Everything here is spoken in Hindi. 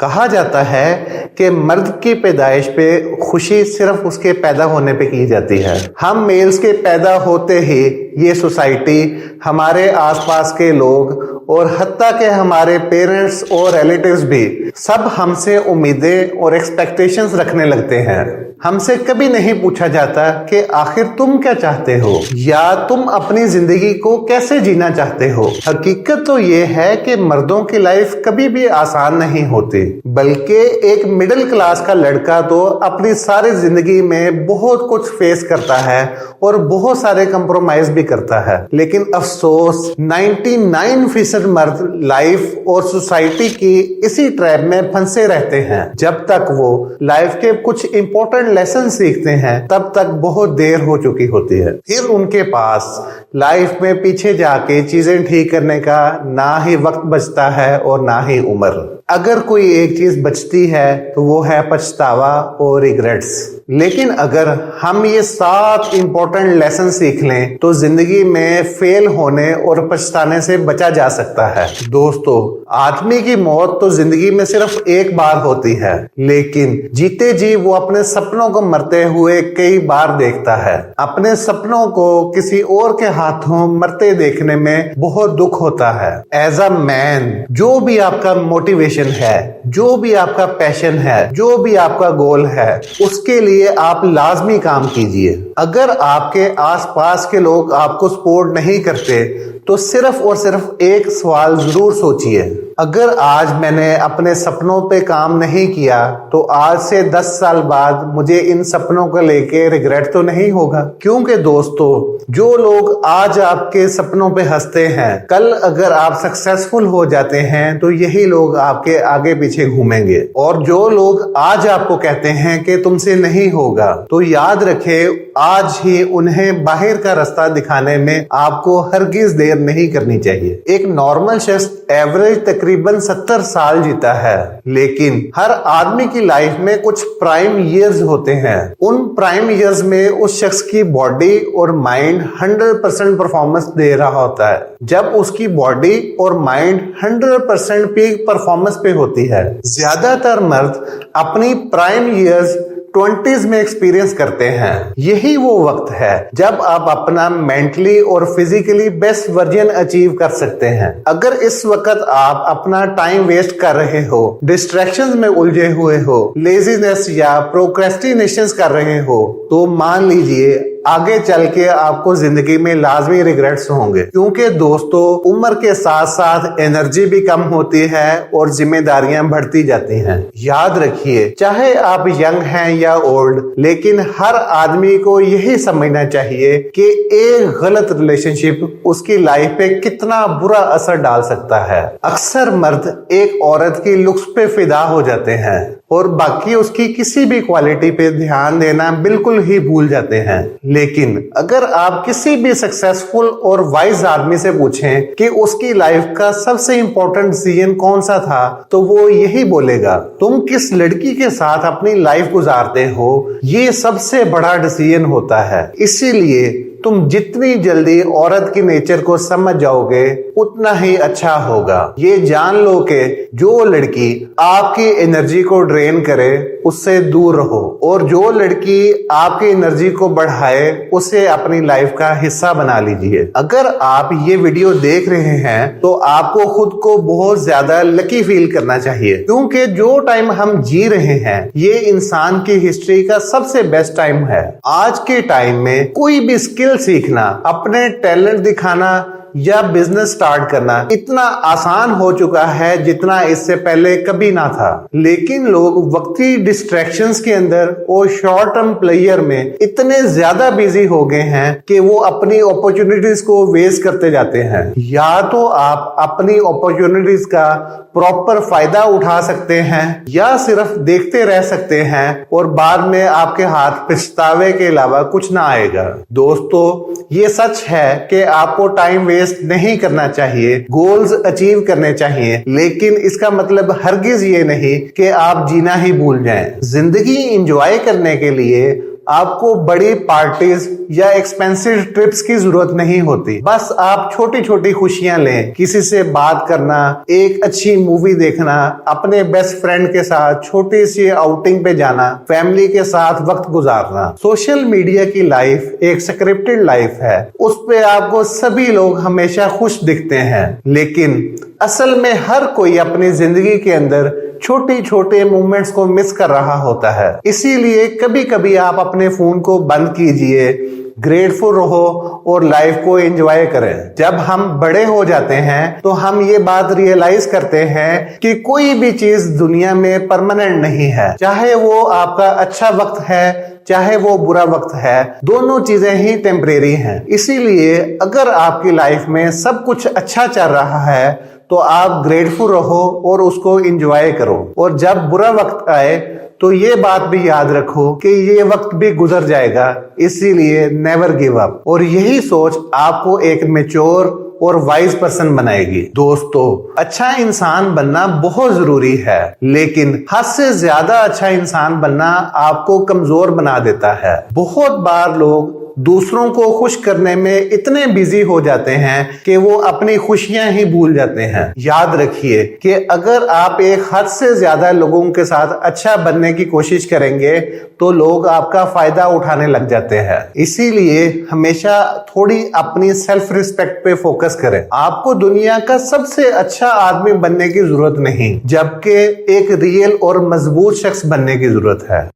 कहा जाता है कि मर्द की पैदाइश पे खुशी सिर्फ उसके पैदा होने पे की जाती है। हम मेल्स के पैदा होते ही ये सोसाइटी, हमारे आसपास के लोग और हत्ता के हमारे पेरेंट्स और रिलेटिव्स भी सब हमसे उम्मीदें और एक्सपेक्टेशंस रखने लगते हैं। हमसे कभी नहीं पूछा जाता कि आखिर तुम क्या चाहते हो या तुम अपनी जिंदगी को कैसे जीना चाहते हो। हकीकत तो ये है कि मर्दों की लाइफ कभी भी आसान नहीं होती, बल्कि एक मिडिल क्लास का लड़का तो अपनी सारी जिंदगी में बहुत कुछ फेस करता है और बहुत सारे कंप्रोमाइज भी करता है। लेकिन अफसोस 99% मर्द लाइफ और सोसाइटी की इसी ट्रैप में फंसे रहते हैं। जब तक वो लाइफ के कुछ इंपॉर्टेंट लेसन सीखते हैं तब तक बहुत देर हो चुकी होती है। फिर उनके पास लाइफ में पीछे जाके चीजें ठीक करने का ना ही वक्त बचता है और ना ही उम्र। अगर कोई एक चीज बचती है तो वो है पछतावा और रिग्रेट्स। लेकिन अगर हम ये 7 इंपॉर्टेंट लेसन सीख लें तो जिंदगी में फेल होने और पछताने से बचा जा सकता है। दोस्तों, आदमी की मौत तो जिंदगी में सिर्फ एक बार होती है, लेकिन जीते जी वो अपने सपनों को मरते हुए कई बार देखता है। अपने सपनों को किसी और के हाथों मरते देखने में बहुत दुख होता है। एज अ मैन, जो भी आपका मोटिवेशन है, जो भी आपका पैशन है, जो भी आपका गोल है, उसके लिए आप लाजमी काम कीजिए। अगर आपके आसपास के लोग आपको सपोर्ट नहीं करते तो सिर्फ और सिर्फ एक सवाल जरूर सोचिए, अगर आज मैंने अपने सपनों पे काम नहीं किया तो आज से 10 साल बाद मुझे इन सपनों को लेके रिग्रेट तो नहीं होगा। क्योंकि दोस्तों, जो लोग आज आपके सपनों पे हंसते हैं, कल अगर आप सक्सेसफुल हो जाते हैं तो यही लोग आपके आगे पीछे घूमेंगे। और जो लोग आज आपको कहते हैं कि तुमसे नहीं होगा, तो याद रखें आज ही उन्हें बाहर का रास्ता दिखाने में आपको हरगिज देर नहीं करनी चाहिए। एक नॉर्मल शख्स एवरेज तकरीबन 70 साल जीता है, लेकिन हर आदमी की लाइफ में कुछ प्राइम ईयर्स होते हैं। उन प्राइम ईयर्स में उस शख्स की बॉडी और माइंड 100% परफॉर्मेंस दे रहा होता है। जब उसकी बॉडी और माइंड 100% पीक परफॉर्मेंस पे होती है। ज्यादातर मर्द अपनी प्राइम ईयर्स 20s में एक्सपीरियंस करते हैं। यही वो वक्त है जब आप अपना मेंटली और फिजिकली बेस्ट वर्जन अचीव कर सकते हैं। अगर इस वक्त आप अपना टाइम वेस्ट कर रहे हो, डिस्ट्रैक्शंस में उलझे हुए हो, लेजीनेस या प्रोक्रेस्टिनेशंस कर रहे हो, तो मान लीजिए आगे चल के आपको जिंदगी में लाजमी रिग्रेट्स होंगे। क्योंकि दोस्तों, उम्र के साथ साथ एनर्जी भी कम होती है और जिम्मेदारियां बढ़ती जाती हैं। याद रखिए, चाहे आप यंग हैं या ओल्ड, लेकिन हर आदमी को यही समझना चाहिए कि एक गलत रिलेशनशिप उसकी लाइफ पे कितना बुरा असर डाल सकता है। अक्सर मर्द एक औरत की लुक्स पे फिदा हो जाते हैं और बाकी उसकी किसी भी क्वालिटी पे ध्यान देना बिल्कुल ही भूल जाते हैं। लेकिन अगर आप किसी भी सक्सेसफुल और वाइज आदमी से पूछें कि उसकी लाइफ का सबसे इंपॉर्टेंट डिसीजन कौन सा था, तो वो यही बोलेगा, तुम किस लड़की के साथ अपनी लाइफ गुजारते हो, ये सबसे बड़ा डिसीजन होता है। इसीलिए तुम जितनी जल्दी औरत की नेचर को समझ जाओगे उतना ही अच्छा होगा। ये जान लो कि जो लड़की आपकी एनर्जी को ड्रेन करे उससे दूर रहो, और जो लड़की आपकी एनर्जी को बढ़ाए उसे अपनी लाइफ का हिस्सा बना लीजिए। अगर आप ये वीडियो देख रहे हैं तो आपको खुद को बहुत ज्यादा लकी फील करना चाहिए, क्योंकि जो टाइम हम जी रहे हैं ये इंसान की हिस्ट्री का सबसे बेस्ट टाइम है। आज के टाइम में कोई भी स्किल सीखना, अपने टैलेंट दिखाना या बिजनेस स्टार्ट करना इतना आसान हो चुका है जितना इससे पहले कभी ना था। लेकिन लोग वक्ती डिस्ट्रैक्शंस के अंदर और शॉर्ट टर्म प्लेयर में इतने ज्यादा बिजी हो गए हैं कि वो अपनी अपॉर्चुनिटीज को वेस्ट करते जाते हैं। या तो आप अपनी अपॉर्चुनिटीज का प्रॉपर फायदा उठा सकते हैं या सिर्फ देखते रह सकते हैं और बाद में आपके हाथ पछतावे के अलावा कुछ ना आएगा। दोस्तों, ये सच है कि आपको टाइम वेस्ट नहीं करना चाहिए, गोल्स अचीव करने चाहिए, लेकिन इसका मतलब हरगिज ये नहीं कि आप जीना ही भूल जाएं। जिंदगी एंजॉय करने के लिए आपको बड़ी पार्टीज या एक्सपेंसिव ट्रिप्स की जरूरत नहीं होती। बस आप छोटी छोटी खुशियां लें, किसी से बात करना, एक अच्छी मूवी देखना, अपने बेस्ट फ्रेंड के साथ छोटी सी आउटिंग पे जाना, फैमिली के साथ वक्त गुजारना। सोशल मीडिया की लाइफ एक स्क्रिप्टेड लाइफ है, उस पे आपको सभी लोग हमेशा खुश दिखते हैं, लेकिन असल में हर कोई अपनी जिंदगी के अंदर छोटे छोटे मूवमेंट्स को मिस कर रहा होता है। इसीलिए कभी कभी आप अपने फोन को बंद कीजिए, ग्रेटफुल रहो और लाइफ को एंजॉय करें। जब हम बड़े हो जाते हैं तो हम ये बात रियलाइज करते हैं कि कोई भी चीज दुनिया में परमानेंट नहीं है। चाहे वो आपका अच्छा वक्त है, चाहे वो बुरा वक्त है, दोनों चीजें ही टेम्परेरी हैं। इसीलिए अगर आपकी लाइफ में सब कुछ अच्छा चल रहा है तो आप ग्रेटफुल रहो और उसको एंजॉय करो। और जब बुरा वक्त आए तो ये बात भी याद रखो कि ये वक्त भी गुजर जाएगा, इसीलिए नेवर गिव अप। और यही सोच आपको एक मैच्योर और वाइज पर्सन बनाएगी। दोस्तों, अच्छा इंसान बनना बहुत जरूरी है, लेकिन हद से ज्यादा अच्छा इंसान बनना आपको कमजोर बना देता है। बहुत बार लोग दूसरों को खुश करने में इतने बिजी हो जाते हैं कि वो अपनी खुशियां ही भूल जाते हैं। याद रखिए कि अगर आप एक हद से ज्यादा लोगों के साथ अच्छा बनने की कोशिश करेंगे तो लोग आपका फायदा उठाने लग जाते हैं। इसीलिए हमेशा थोड़ी अपनी सेल्फ रिस्पेक्ट पे फोकस करें। आपको दुनिया का सबसे अच्छा आदमी बनने की जरूरत नहीं, जबकि एक रियल और मजबूत शख्स बनने की जरूरत है।